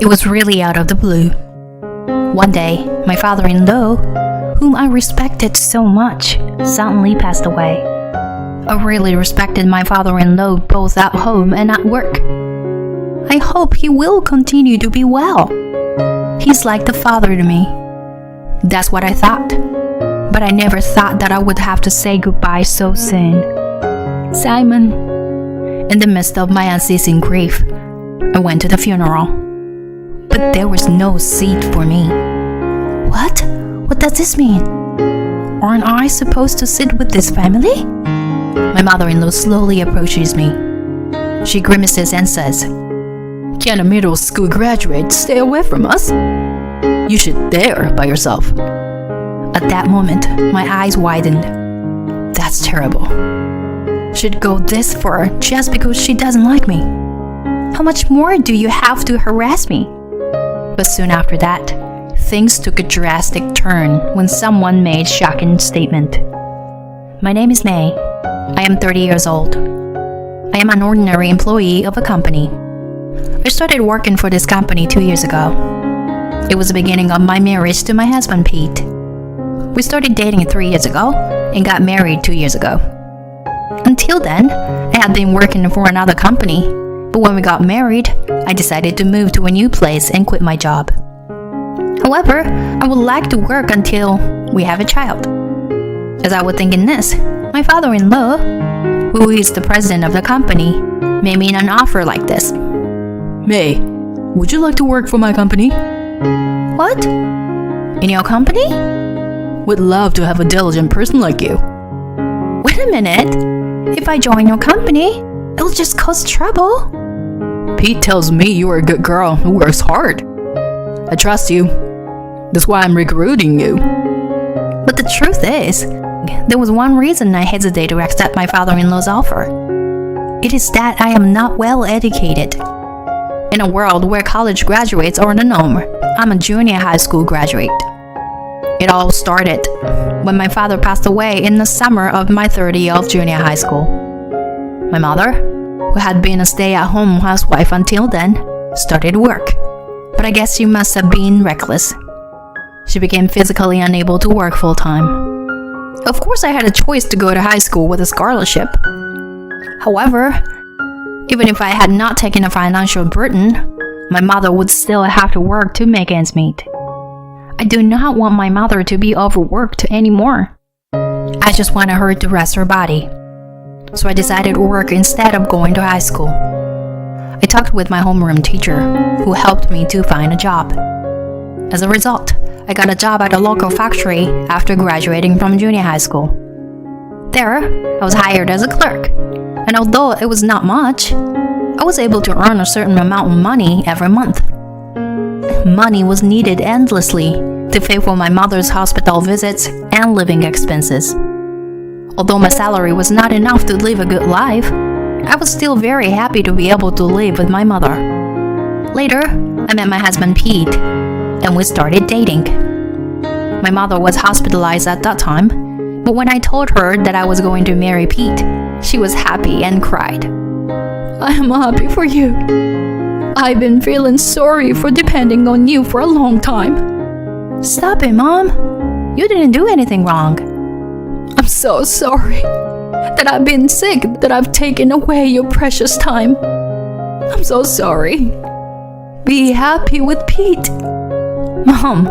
It was really out of the blue. One day, my father-in-law, whom I respected so much, suddenly passed away. I really respected my father-in-law both at home and at work. I hope he will continue to be well. He's like the father to me. That's what I thought. But I never thought that I would have to say goodbye so soon. Simon. In the midst of my unceasing grief, I went to the funeral. But there was no seat for me. What? What does this mean? Aren't I supposed to sit with this family? My mother-in-law slowly approaches me. She grimaces and says, "Can a middle school graduate stay away from us? You should there by yourself." At that moment, my eyes widened. That's terrible. She'd go this far just because she doesn't like me. How much more do you have to harass me? But soon after that, things took a drastic turn when someone made a shocking statement. My name is May. I am 30 years old. I am an ordinary employee of a company. I started working for this company 2 years ago. It was the beginning of my marriage to my husband, Pete. We started dating 3 years ago and got married 2 years ago. Until then, I had been working for another company, but when we got married, I decided to move to a new place and quit my job. However, I would like to work until we have a child. As I was thinking this, my father-in-law, who is the president of the company, made me an offer like this. May, would you like to work for my company? What? In your company? Would love to have a diligent person like you. Wait a minute. If I join your company, it'll just cause trouble. Pete tells me you are a good girl who works hard. I trust you. That's why I'm recruiting you. But the truth is, there was one reason I hesitated to accept my father-in-law's offer. It is that I am not well educated. In a world where college graduates are the norm, I'm a junior high school graduate. It all started when my father passed away in the summer of my third year of junior high school. My mother, who had been a stay-at-home housewife until then, started work. But I guess she must have been reckless. She became physically unable to work full-time. Of course, I had a choice to go to high school with a scholarship. However, even if I had not taken a financial burden, my mother would still have to work to make ends meet. I do not want my mother to be overworked anymore. I just wanted her to rest her body. So I decided to work instead of going to high school. I talked with my homeroom teacher, who helped me to find a job. As a result, I got a job at a local factory after graduating from junior high school. There, I was hired as a clerk, and although it was not much, I was able to earn a certain amount of money every month. Money was needed endlessly to pay for my mother's hospital visits and living expenses. Although my salary was not enough to live a good life, I was still very happy to be able to live with my mother. Later, I met my husband Pete, and we started dating. My mother was hospitalized at that time, but when I told her that I was going to marry Pete, she was happy and cried. I am happy for you. I've been feeling sorry for depending on you for a long time. Stop it, Mom. You didn't do anything wrong. I'm so sorry that I've been sick, that I've taken away your precious time. I'm so sorry. Be happy with Pete. Mom.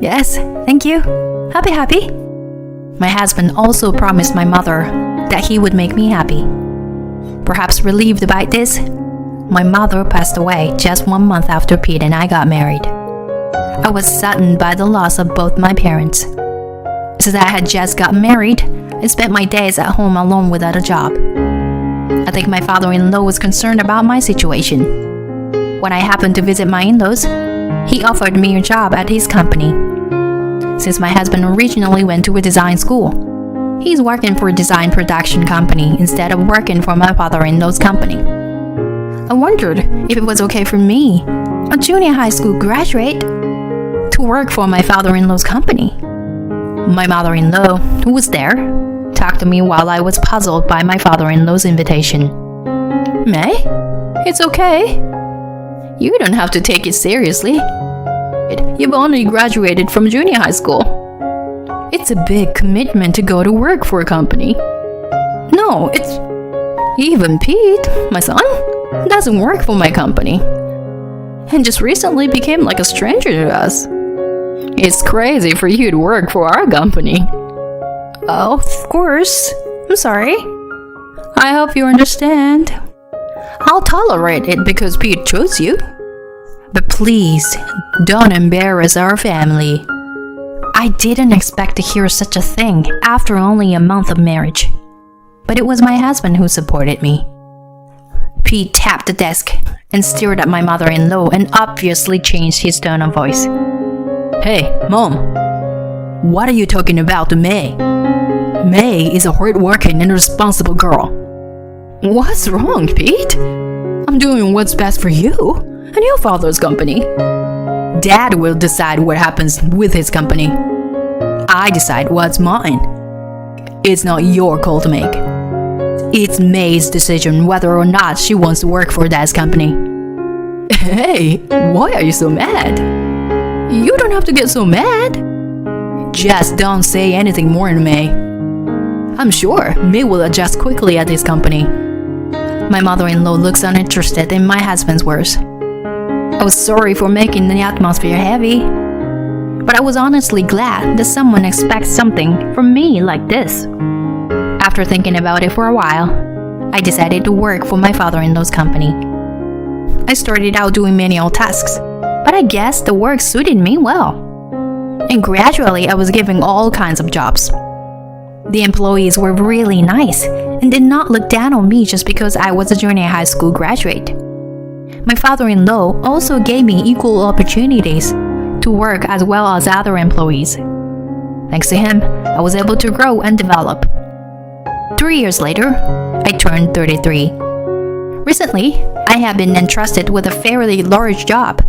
Yes, thank you. Happy. My husband also promised my mother that he would make me happy. Perhaps relieved by this, my mother passed away just 1 month after Pete and I got married. I was saddened by the loss of both my parents. Since I had just got married, I spent my days at home alone without a job. I think my father-in-law was concerned about my situation. When I happened to visit my in-laws, he offered me a job at his company. Since my husband originally went to a design school, he's working for a design production company instead of working for my father-in-law's company. I wondered if it was okay for me, a junior high school graduate, to work for my father-in-law's company. My mother-in-law, who was there, talked to me while I was puzzled by my father-in-law's invitation. May, it's okay. You don't have to take it seriously. You've only graduated from junior high school. It's a big commitment to go to work for a company. No, it's... Even Pete, my son, doesn't work for my company. And just recently became like a stranger to us. It's crazy for you to work for our company. Oh, of course. I'm sorry. I hope you understand. I'll tolerate it because Pete chose you. But please, don't embarrass our family. I didn't expect to hear such a thing after only a month of marriage. But it was my husband who supported me. Pete tapped the desk and stared at my mother-in-law and obviously changed his tone of voice. Hey, Mom. What are you talking about to May? May is a hard-working and responsible girl. What's wrong, Pete? I'm doing what's best for you and your father's company. Dad will decide what happens with his company. I decide what's mine. It's not your call to make. It's May's decision whether or not she wants to work for Dad's company. Hey, why are you so mad? You don't have to get so mad. Just don't say anything more to May. I'm sure May will adjust quickly at his company. My mother-in-law looks uninterested in my husband's words. I was sorry for making the atmosphere heavy, but I was honestly glad that someone expects something from me like this. After thinking about it for a while, I decided to work for my father-in-law's company. I started out doing manual tasks, but I guess the work suited me well. And gradually I was given all kinds of jobs. The employees were really nice and did not look down on me just because I was a junior high school graduate. My father-in-law also gave me equal opportunities to work as well as other employees. Thanks to him, I was able to grow and develop. 3 years later, I turned 33. Recently, I have been entrusted with a fairly large job,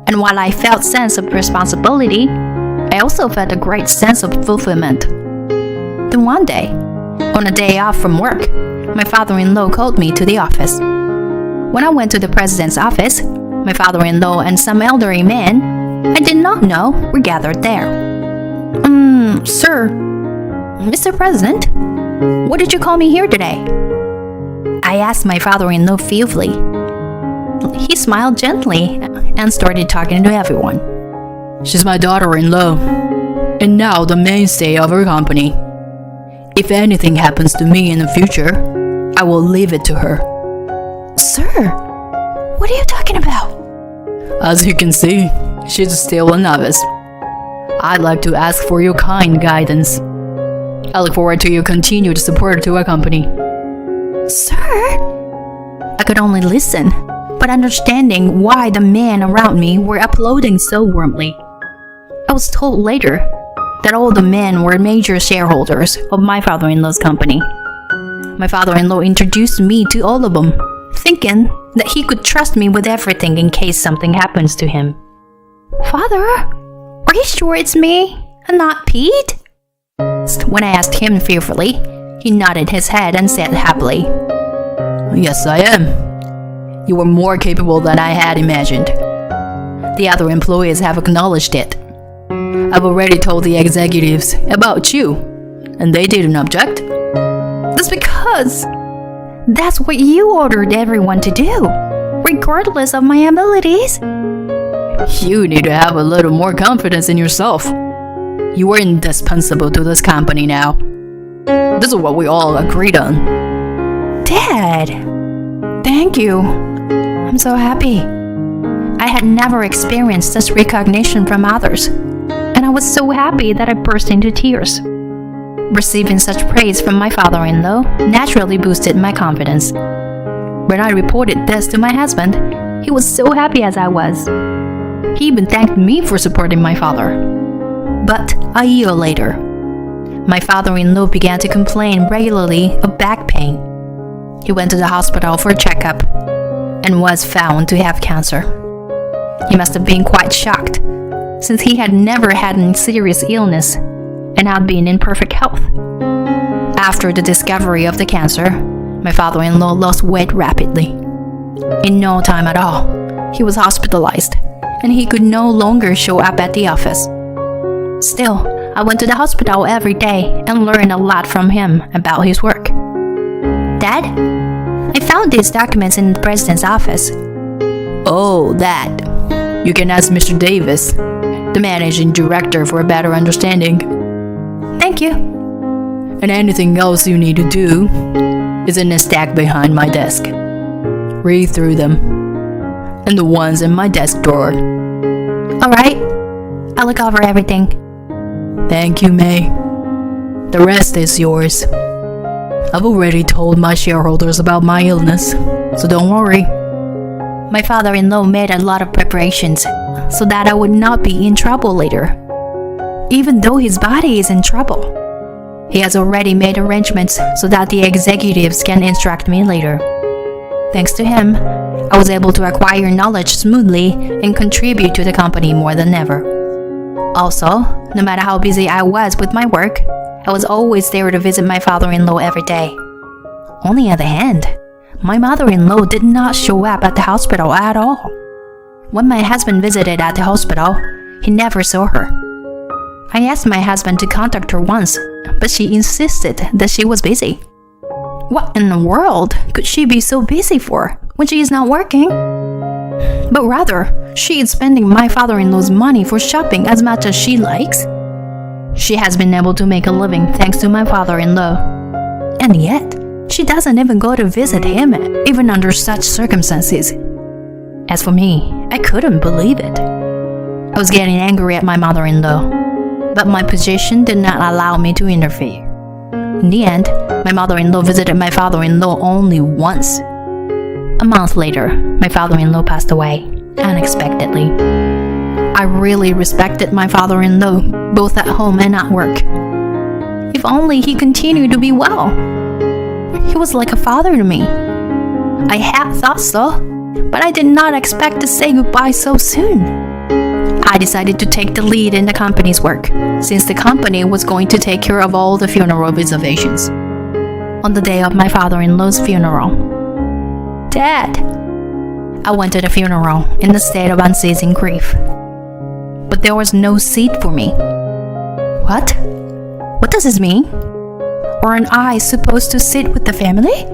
and while I felt a sense of responsibility, I also felt a great sense of fulfillment. Then one day, on a day off from work, my father-in-law called me to the office. When I went to the president's office, my father-in-law and some elderly men I did not know were gathered there. Sir, Mr. President, what did you call me here today? I asked my father-in-law fearfully. He smiled gently and started talking to everyone. She's my daughter-in-law, and now the mainstay of our company. If anything happens to me in the future, I will leave it to her. Sir, what are you talking about? As you can see, she's still a novice. I'd like to ask for your kind guidance. I look forward to your continued support to our company. Sir? I could only listen, but understanding why the men around me were applauding so warmly. I was told later that all the men were major shareholders of my father-in-law's company. My father-in-law introduced me to all of them, thinking that he could trust me with everything in case something happens to him. Father, are you sure it's me and not Pete? When I asked him fearfully, he nodded his head and said happily, Yes, I am. You were more capable than I had imagined. The other employees have acknowledged it. I've already told the executives about you, and they didn't object. That's because that's what you ordered everyone to do, regardless of my abilities. You need to have a little more confidence in yourself. You are indispensable to this company now. This is what we all agreed on. Dad, thank you. I'm so happy. I had never experienced such recognition from others, and I was so happy that I burst into tears. Receiving such praise from my father-in-law naturally boosted my confidence. When I reported this to my husband, he was so happy as I was. He even thanked me for supporting my father. But a year later, my father-in-law began to complain regularly of back pain. He went to the hospital for a checkup and was found to have cancer. He must have been quite shocked, since he had never had any serious illness and had been in perfect health. After the discovery of the cancer, my father-in-law lost weight rapidly. In no time at all, he was hospitalized, and he could no longer show up at the office. Still, I went to the hospital every day and learned a lot from him about his work. Dad, I found these documents in the president's office. Oh, that. You can ask Mr. Davis, the managing director, for a better understanding. Thank you. And anything else you need to do is in a stack behind my desk. Read through them. And the ones in my desk drawer. All right. I'll look over everything. Thank you, May. The rest is yours. I've already told my shareholders about my illness, so don't worry. My father-in-law made a lot of preparations so that I would not be in trouble later. Even though his body is in trouble, he has already made arrangements so that the executives can instruct me later. Thanks to him, I was able to acquire knowledge smoothly and contribute to the company more than ever. Also, no matter how busy I was with my work, I was always there to visit my father-in-law every day. On the other hand, my mother-in-law did not show up at the hospital at all. When my husband visited at the hospital, he never saw her. I asked my husband to contact her once, but she insisted that she was busy. What in the world could she be so busy for when she is not working? But rather, she is spending my father-in-law's money for shopping as much as she likes. She has been able to make a living thanks to my father-in-law. And yet, she doesn't even go to visit him, even under such circumstances. As for me, I couldn't believe it. I was getting angry at my mother-in-law, but my position did not allow me to interfere. In the end, my mother-in-law visited my father-in-law only once. A month later, my father-in-law passed away, unexpectedly. I really respected my father-in-law, both at home and at work. If only he continued to be well. He was like a father to me. I had thought so, but I did not expect to say goodbye so soon. I decided to take the lead in the company's work, since the company was going to take care of all the funeral reservations. On the day of my father-in-law's funeral, Dad! I went to the funeral in a state of unceasing grief. But there was no seat for me. What? What does this mean? Aren't I supposed to sit with the family?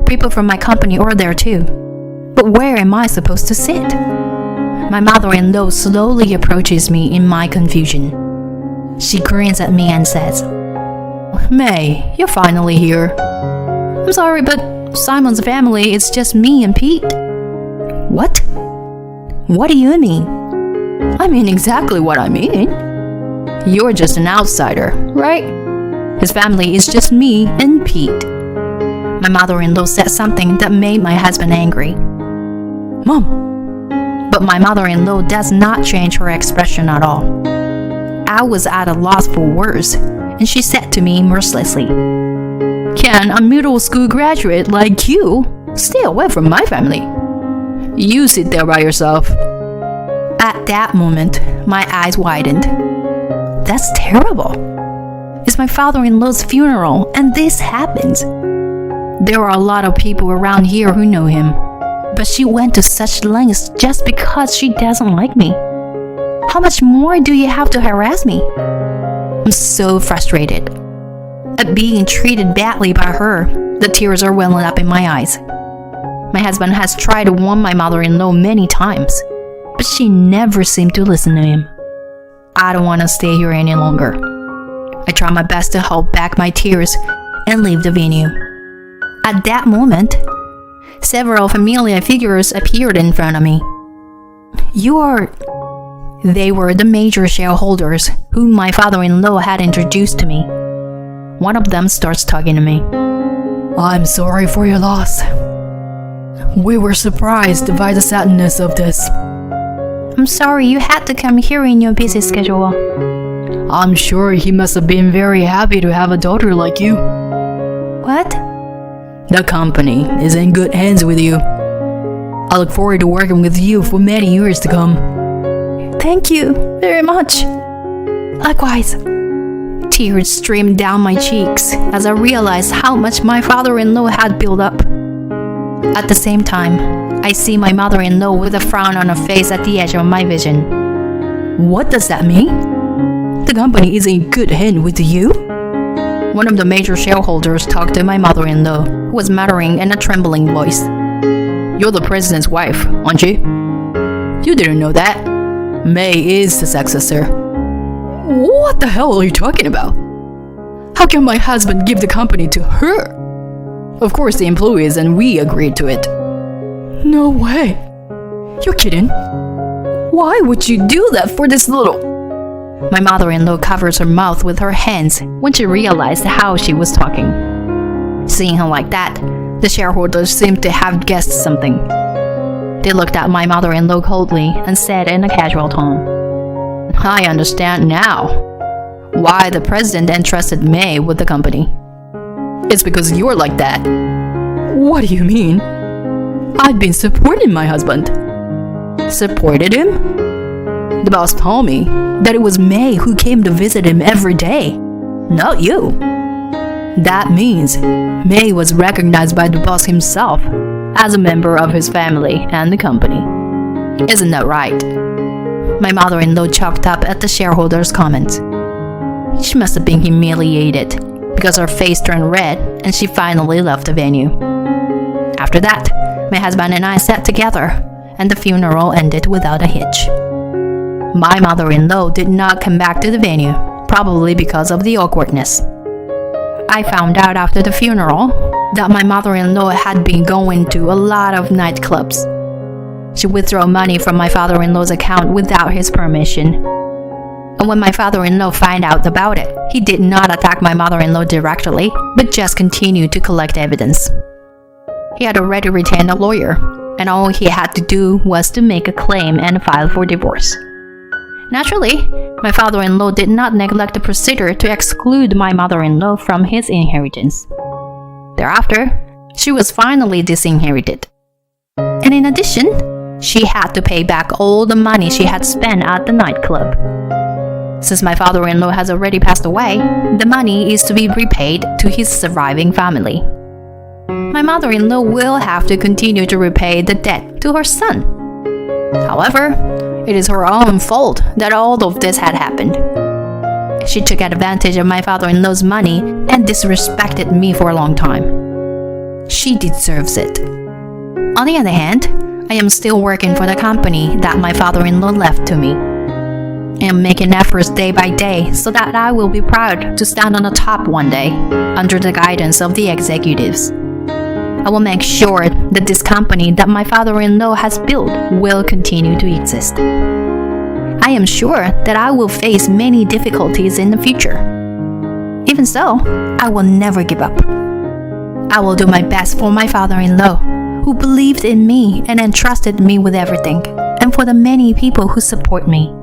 People from my company are there too. But where am I supposed to sit? My mother-in-law slowly approaches me in my confusion. She grins at me and says, May, you're finally here. I'm sorry, but Simon's family is just me and Pete. What? What do you mean? I mean exactly what I mean. You're just an outsider, right? His family is just me and Pete. My mother-in-law said something that made my husband angry. Mom! But my mother-in-law does not change her expression at all. I was at a loss for words, and she said to me mercilessly, Can a middle school graduate like you stay away from my family? You sit there by yourself. At that moment, my eyes widened. That's terrible. It's my father-in-law's funeral, and this happens. There are a lot of people around here who know him, but she went to such lengths just because she doesn't like me. How much more do you have to harass me? I'm so frustrated. At being treated badly by her, the tears are welling up in my eyes. My husband has tried to warn my mother-in-law many times, but she never seemed to listen to him. I don't want to stay here any longer. I try my best to hold back my tears and leave the venue. At that moment, several familiar figures appeared in front of me. They were the major shareholders whom my father-in-law had introduced to me. One of them starts talking to me. I'm sorry for your loss. We were surprised by the sadness of this. I'm sorry you had to come here in your busy schedule. I'm sure he must have been very happy to have a daughter like you. What? The company is in good hands with you. I look forward to working with you for many years to come. Thank you very much. Likewise. Tears streamed down my cheeks as I realized how much my father-in-law had built up. At the same time, I see my mother-in-law with a frown on her face at the edge of my vision. What does that mean? The company is in good hand with you? One of the major shareholders talked to my mother-in-law, who was muttering in a trembling voice. You're the president's wife, aren't you? You didn't know that. May is the successor. What the hell are you talking about? How can my husband give the company to her? Of course the employees and we agreed to it. No way. You're kidding? Why would you do that for this little... My mother-in-law covers her mouth with her hands when she realized how she was talking. Seeing her like that, the shareholders seemed to have guessed something. They looked at my mother-in-law coldly and said in a casual tone, I understand now why the president entrusted May with the company. It's because you're like that. What do you mean? I've been supporting my husband. Supported him? The boss told me that it was May who came to visit him every day, not you. That means May was recognized by the boss himself as a member of his family and the company. Isn't that right? My mother-in-law chalked up at the shareholders' comments. She must have been humiliated because her face turned red and she finally left the venue. After that, my husband and I sat together and the funeral ended without a hitch. My mother-in-law did not come back to the venue, probably because of the awkwardness. I found out after the funeral that my mother-in-law had been going to a lot of nightclubs. She withdrew money from my father-in-law's account without his permission. And when my father-in-law found out about it, he did not attack my mother-in-law directly, but just continued to collect evidence. He had already retained a lawyer, and all he had to do was to make a claim and file for divorce. Naturally, my father-in-law did not neglect the procedure to exclude my mother-in-law from his inheritance. Thereafter, she was finally disinherited. And in addition, she had to pay back all the money she had spent at the nightclub. Since my father-in-law has already passed away, the money is to be repaid to his surviving family. My mother-in-law will have to continue to repay the debt to her son. However, it is her own fault that all of this had happened. She took advantage of my father-in-law's money and disrespected me for a long time. She deserves it. On the other hand, I am still working for the company that my father-in-law left to me. I am making efforts day by day so that I will be proud to stand on the top one day under the guidance of the executives. I will make sure that this company that my father-in-law has built will continue to exist. I am sure that I will face many difficulties in the future. Even so, I will never give up. I will do my best for my father-in-law, who believed in me and entrusted me with everything, and for the many people who support me.